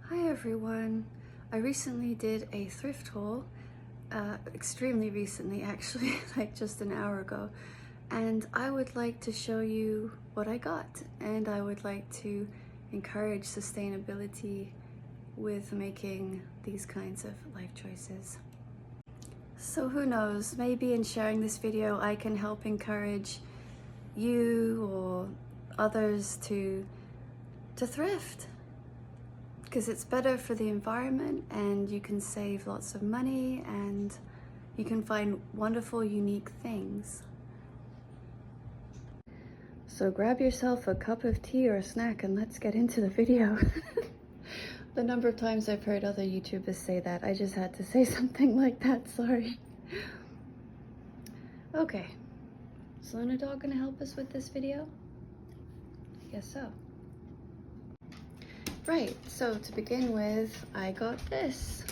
Hi everyone! I recently did a thrift haul, extremely recently actually, like just an hour ago, and I would like to show you what I got, and I would like to encourage sustainability with making these kinds of life choices. So who knows, maybe in sharing this video I can help encourage you or others to thrift, because it's better for the environment and you can save lots of money and you can find wonderful, unique things. So grab yourself a cup of tea or a snack and let's get into the video. The number of times I've heard other YouTubers say that, I just had to say something like that, sorry. Okay, is Luna Dog gonna help us with this video? I guess so. Right, so to begin with, I got this.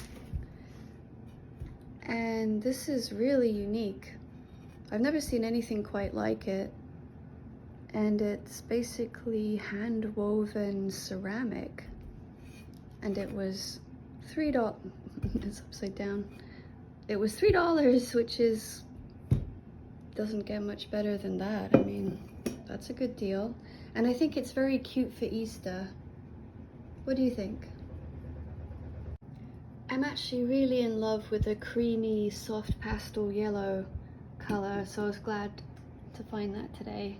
And this is really unique. I've never seen anything quite like it. And it's basically hand-woven ceramic. And it was $3. It's upside down. It was $3, which doesn't get much better than that. I mean, that's a good deal. And I think it's very cute for Easter. What do you think? I'm actually really in love with the creamy, soft pastel yellow color, so I was glad to find that today.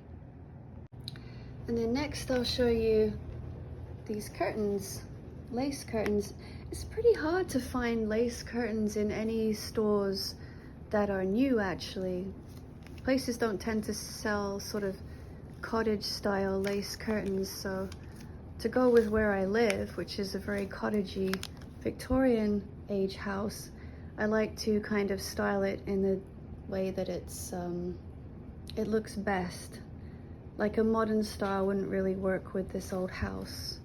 And then next I'll show you these curtains, lace curtains. It's pretty hard to find lace curtains in any stores that are new actually. Places don't tend to sell sort of cottage style lace curtains, so to go with where I live, which is a very cottagey Victorian age house, I like to kind of style it in the way that it looks best. Like a modern style wouldn't really work with this old house.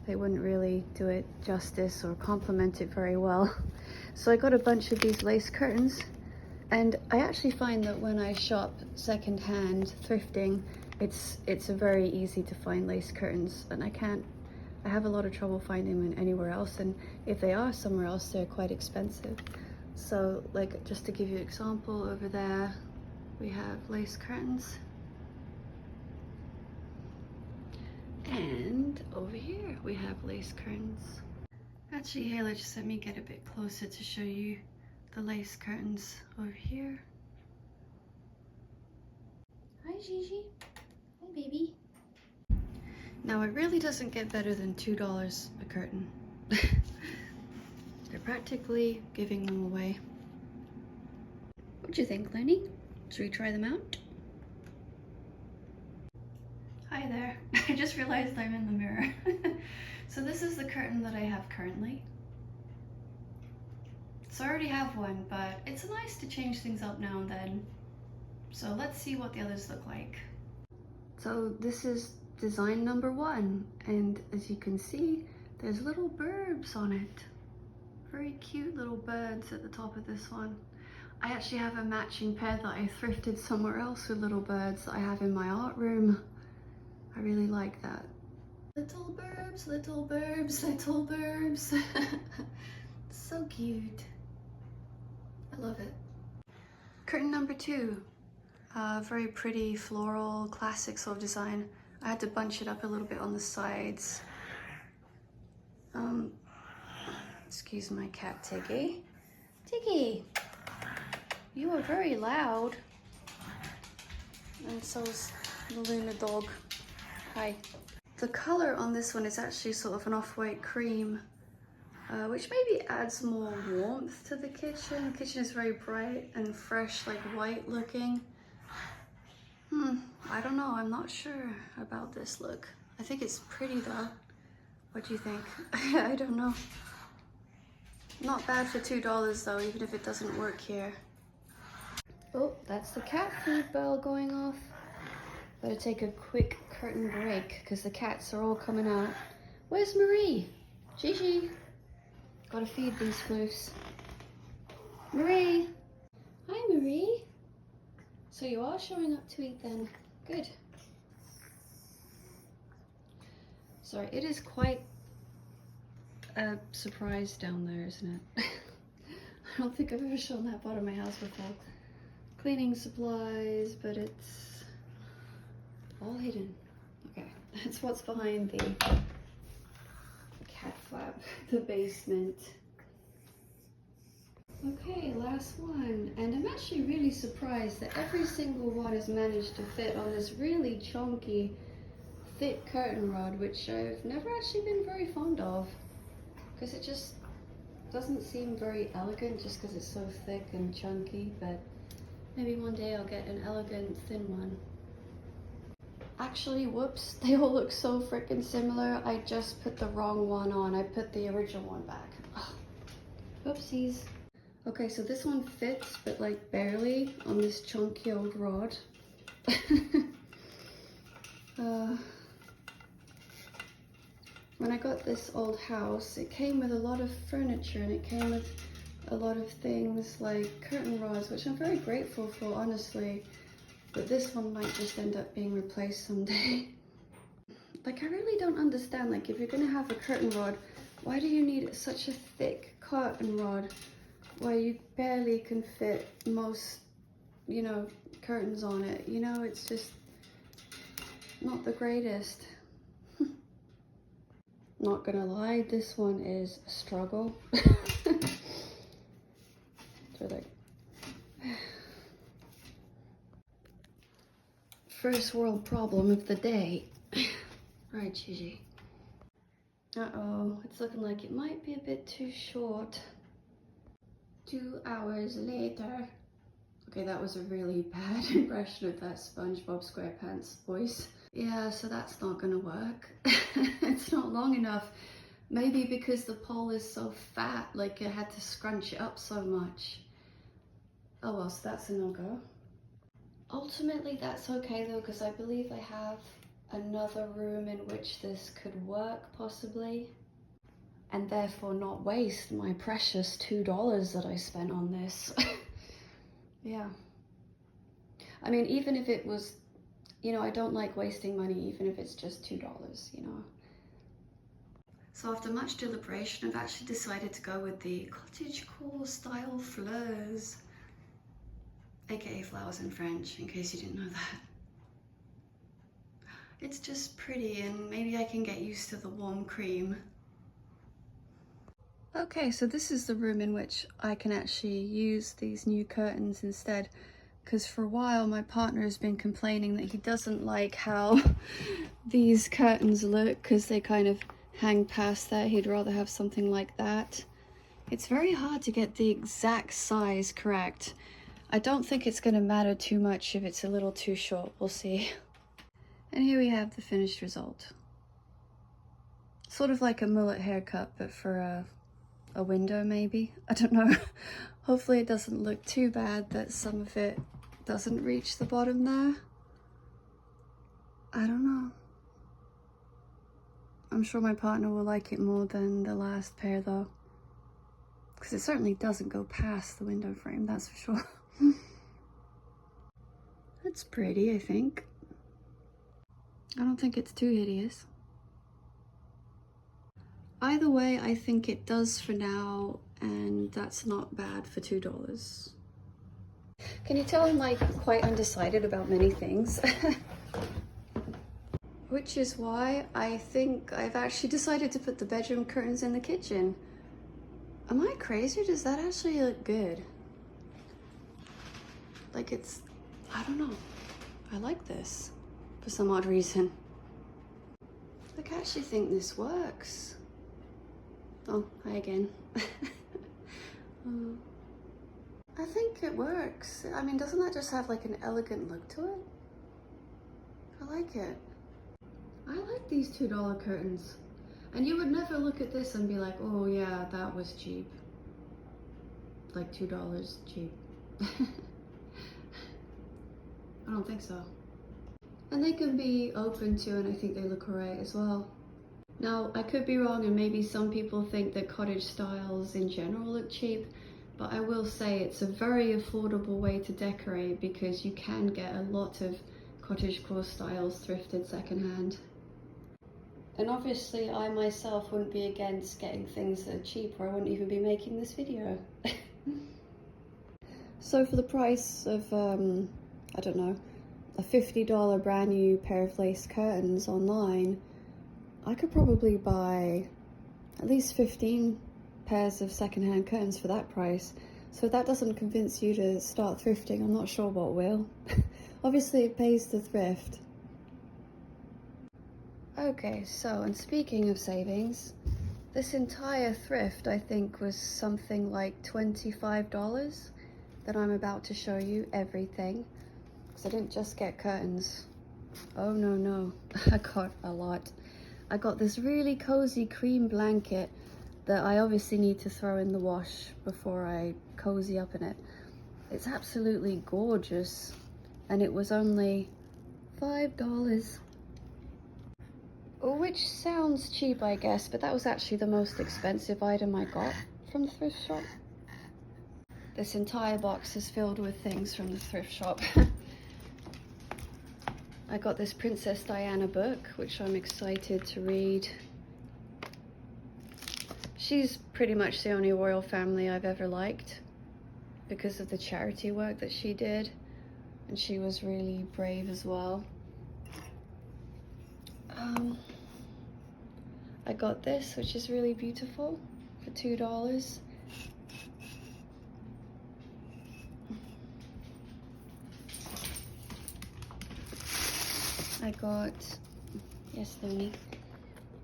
They wouldn't really do it justice or complement it very well. So I got a bunch of these lace curtains, and I actually find that when I shop secondhand thrifting, it's very easy to find lace curtains, and I have a lot of trouble finding them anywhere else, and if they are somewhere else, they're quite expensive. So like, just to give you an example, over there we have lace curtains, and over here we have lace curtains. Actually, Hayla just let me get a bit closer to show you the lace curtains over here. Hi Gigi. Hi baby. Now it really doesn't get better than $2 a curtain. They're practically giving them away. What do you think, Looney? Should we try them out? Hi there. I just realized I'm in the mirror. So this is the curtain that I have currently. So I already have one, but it's nice to change things up now and then. So let's see what the others look like. So this is design number 1, and as you can see, there's little birds on it. Very cute little birds at the top of this one. I actually have a matching pair that I thrifted somewhere else with little birds that I have in my art room. I really like that. Little birds, little birds, little birds. So cute. I love it. Curtain number 2. Very pretty floral, classic sort of design. I had to bunch it up a little bit on the sides. Excuse my cat, Tiggy. Tiggy, you are very loud. And so's the Luna Dog. Hi. The color on this one is actually sort of an off-white cream, which maybe adds more warmth to the kitchen. The kitchen is very bright and fresh, like white looking. I don't know, I'm not sure about this look. I think it's pretty though. What do you think? I don't know. Not bad for $2 though, even if it doesn't work here. Oh, that's the cat feed bell going off. Better take a quick curtain break because the cats are all coming out. Where's Marie? Gigi. Gotta feed these floofs. Marie. Hi Marie. So you are showing up to eat then. Good. Sorry, it is quite a surprise down there, isn't it? I don't think I've ever shown that part of my house before. Cleaning supplies, but it's all hidden. Okay, that's what's behind the cat flap, the basement. Okay, last one, and I'm actually really surprised that every single one has managed to fit on this really chunky, thick curtain rod, which I've never actually been very fond of, because it just doesn't seem very elegant just because it's so thick and chunky, but maybe one day I'll get an elegant thin one. Actually, whoops, they all look so freaking similar. I just put the wrong one on. I put the original one back. Oh, whoopsies. Okay, so this one fits, but like barely on this chunky old rod. When I got this old house, it came with a lot of furniture and it came with a lot of things like curtain rods, which I'm very grateful for, honestly. But this one might just end up being replaced someday. Like, I really don't understand, like, if you're gonna have a curtain rod, why do you need such a thick curtain rod where you barely can fit most, you know, curtains on it? You know, it's just not the greatest. Not gonna lie, this one is a struggle. So like, first world problem of the day. Right, Gigi. Uh-oh, it's looking like it might be a bit too short. 2 hours later. Okay, that was a really bad impression of that SpongeBob SquarePants voice. Yeah, so that's not gonna work. It's not long enough. Maybe because the pole is so fat, like I had to scrunch it up so much. Oh well, so that's a no-go. Ultimately, that's okay though, because I believe I have another room in which this could work, possibly. And therefore not waste my precious $2 that I spent on this. Yeah. I mean, even if it was, you know, I don't like wasting money, even if it's just $2, you know. So after much deliberation, I've actually decided to go with the cottagecore style fleurs, aka flowers in French, in case you didn't know that. It's just pretty, and maybe I can get used to the warm cream. Okay, so this is the room in which I can actually use these new curtains instead, because for a while my partner has been complaining that he doesn't like how these curtains look, because they kind of hang past there. He'd rather have something like that. It's very hard to get the exact size correct. I don't think it's going to matter too much if it's a little too short. We'll see. And here we have the finished result. Sort of like a mullet haircut, but for a window maybe. I don't know. Hopefully it doesn't look too bad that some of it doesn't reach the bottom there. I don't know. I'm sure my partner will like it more than the last pair though, because it certainly doesn't go past the window frame, that's for sure. That's pretty, I think. I don't think it's too hideous. Either way, I think it does for now, and that's not bad for $2. Can you tell I'm like quite undecided about many things? Which is why I think I've actually decided to put the bedroom curtains in the kitchen. Am I crazy or does that actually look good? Like it's, I don't know. I like this for some odd reason. Like, I actually think this works. Oh, hi again. I think it works. I mean, doesn't that just have like an elegant look to it? I like it. I like these $2 curtains. And you would never look at this and be like, oh yeah, that was cheap. Like $2 cheap. I don't think so. And they can be open too, and I think they look alright as well. Now, I could be wrong, and maybe some people think that cottage styles in general look cheap, but I will say it's a very affordable way to decorate because you can get a lot of cottagecore styles thrifted secondhand. And obviously I myself wouldn't be against getting things that are cheap, or I wouldn't even be making this video. So for the price of, I don't know, a $50 brand new pair of lace curtains online, I could probably buy at least 15 pairs of secondhand curtains for that price. So if that doesn't convince you to start thrifting, I'm not sure what will. Obviously it pays to thrift. Okay, so, and speaking of savings, this entire thrift I think was something like $25 that I'm about to show you everything. Because I didn't just get curtains. Oh no, I got a lot. I got this really cozy cream blanket that I obviously need to throw in the wash before I cozy up in it. It's absolutely gorgeous, and it was only $5. Which sounds cheap, I guess, but that was actually the most expensive item I got from the thrift shop. This entire box is filled with things from the thrift shop. I got this Princess Diana book, which I'm excited to read. She's pretty much the only royal family I've ever liked because of the charity work that she did, and she was really brave as well. I got this, which is really beautiful, for $2. I got, yes Looney,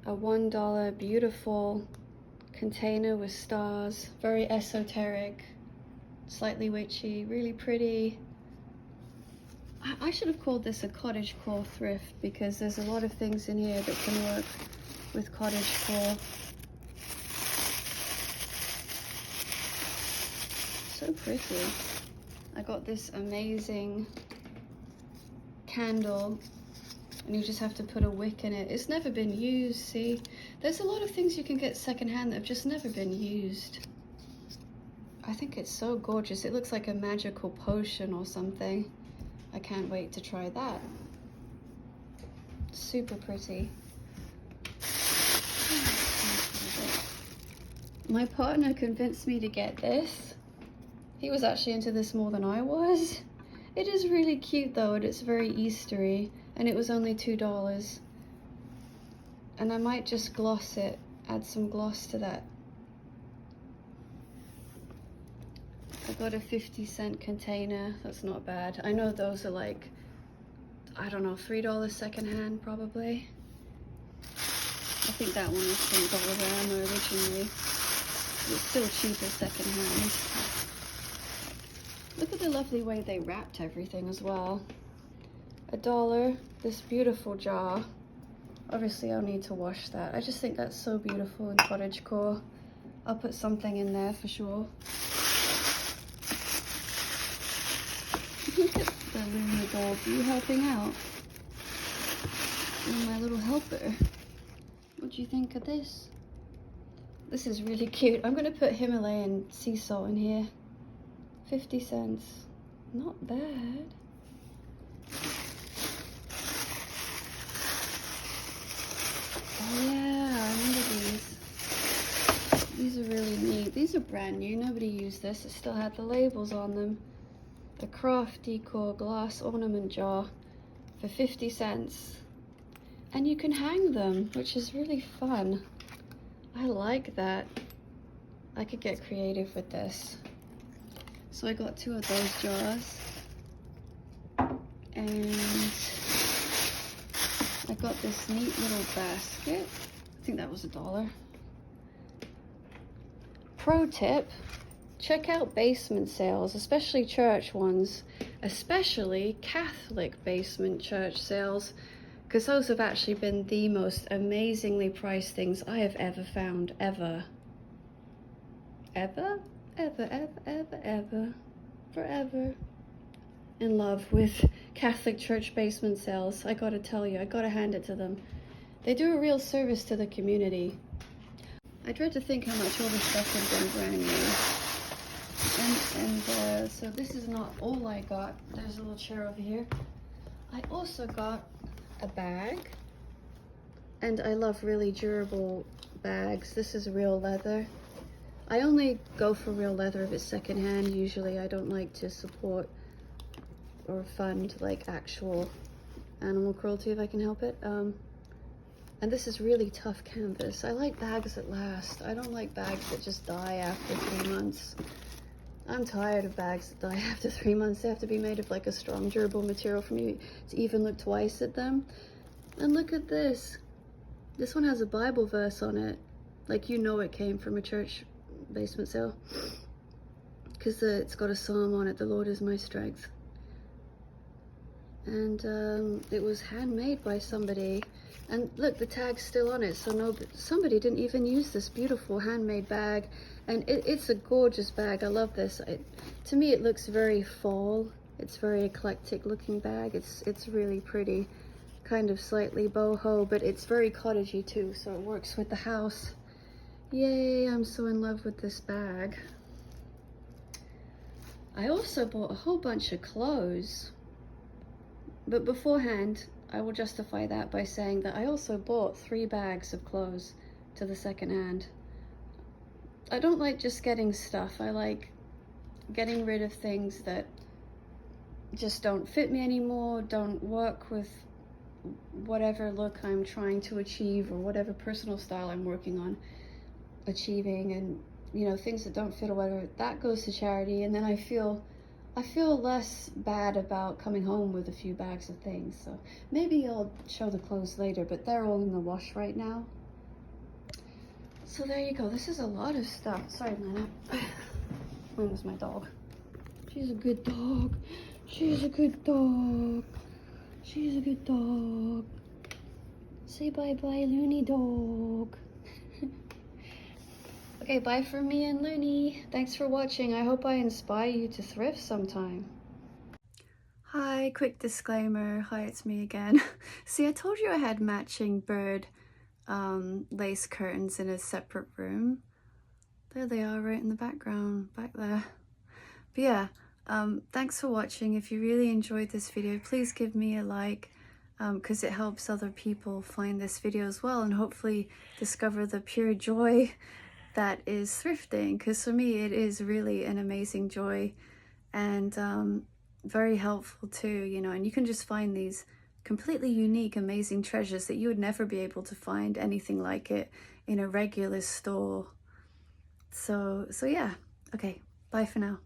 a $1 beautiful container with stars, very esoteric, slightly witchy, really pretty. I should have called this a cottagecore thrift because there's a lot of things in here that can work with cottagecore. So pretty. I got this amazing candle, and you just have to put a wick in it. It's never been used, see? There's a lot of things you can get secondhand that have just never been used. I think it's so gorgeous. It looks like a magical potion or something. I can't wait to try that. Super pretty. My partner convinced me to get this. He was actually into this more than I was. It is really cute though, and it's very Eastery, and it was only $2. And I might just gloss it, add some gloss to that. I got a 50-cent container. That's not bad. I know those are like, I don't know, $3 secondhand probably. I think that one was from Dollarama originally. It's still cheaper secondhand. Look at the lovely way they wrapped everything as well. $1, this beautiful jar. Obviously I'll need to wash that. I just think that's so beautiful in cottagecore. I'll put something in there for sure. Look at the Luna doll. Are you helping out? You're my little helper. What do you think of this? This is really cute. I'm going to put Himalayan sea salt in here. 50 cents. Not bad. Oh yeah, I remember these. These are really neat. These are brand new. Nobody used this. It still had the labels on them. The craft decor glass ornament jar for 50 cents. And you can hang them, which is really fun. I like that. I could get creative with this. So I got 2 of those jars. And I got this neat little basket. I think that was $1. Pro tip, check out basement sales, especially church ones, especially Catholic basement church sales, because those have actually been the most amazingly priced things I have ever found, ever. Ever, ever, ever, ever, ever, forever. In love with Catholic church basement sales. I gotta tell you, I gotta hand it to them. They do a real service to the community. I dread to think how much all this stuff has been brand new. So this is not all I got. There's a little chair over here. I also got a bag, And I love really durable bags. This is real leather. I only go for real leather if it's secondhand. Usually I don't like to support or fund like actual animal cruelty if I can help it. And this is really tough canvas. I like bags that last. I don't like bags that just die after 3 months. I'm tired of bags that die after 3 months. They have to be made of like a strong, durable material for me to even look twice at them. And look at this. This one has a Bible verse on it. Like, you know, it came from a church basement sale. Because it's got a psalm on it, "The Lord is my strength." And it was handmade by somebody. And look, the tag's still on it, so no, somebody didn't even use this beautiful handmade bag. And it's a gorgeous bag. I love this. To me, it looks very fall. It's very eclectic looking bag. It's really pretty, kind of slightly boho, but it's very cottagey too, so it works with the house. Yay, I'm so in love with this bag. I also bought a whole bunch of clothes, but beforehand, I will justify that by saying that I also bought 3 bags of clothes to the second hand. I don't like just getting stuff. I like getting rid of things that just don't fit me anymore, don't work with whatever look I'm trying to achieve or whatever personal style I'm working on achieving, and you know, things that don't fit or whatever, that goes to charity. And then I feel less bad about coming home with a few bags of things. So maybe I'll show the clothes later, but they're all in the wash right now. So there you go. This is a lot of stuff. Sorry, Lana. Where was my dog? She's a good dog. She's a good dog. She's a good dog. Say bye-bye, Looney dog. Okay, bye from me and Looney. Thanks for watching. I hope I inspire you to thrift sometime. Hi, quick disclaimer. Hi, it's me again. See, I told you I had matching bird lace curtains in a separate room. There they are, right in the background, back there. But yeah, thanks for watching. If you really enjoyed this video, please give me a like, because it helps other people find this video as well, and hopefully discover the pure joy that is thrifting, because for me it is really an amazing joy, and very helpful too, you know. And you can just find these completely unique, amazing treasures that you would never be able to find anything like it in a regular store. So yeah, okay, bye for now.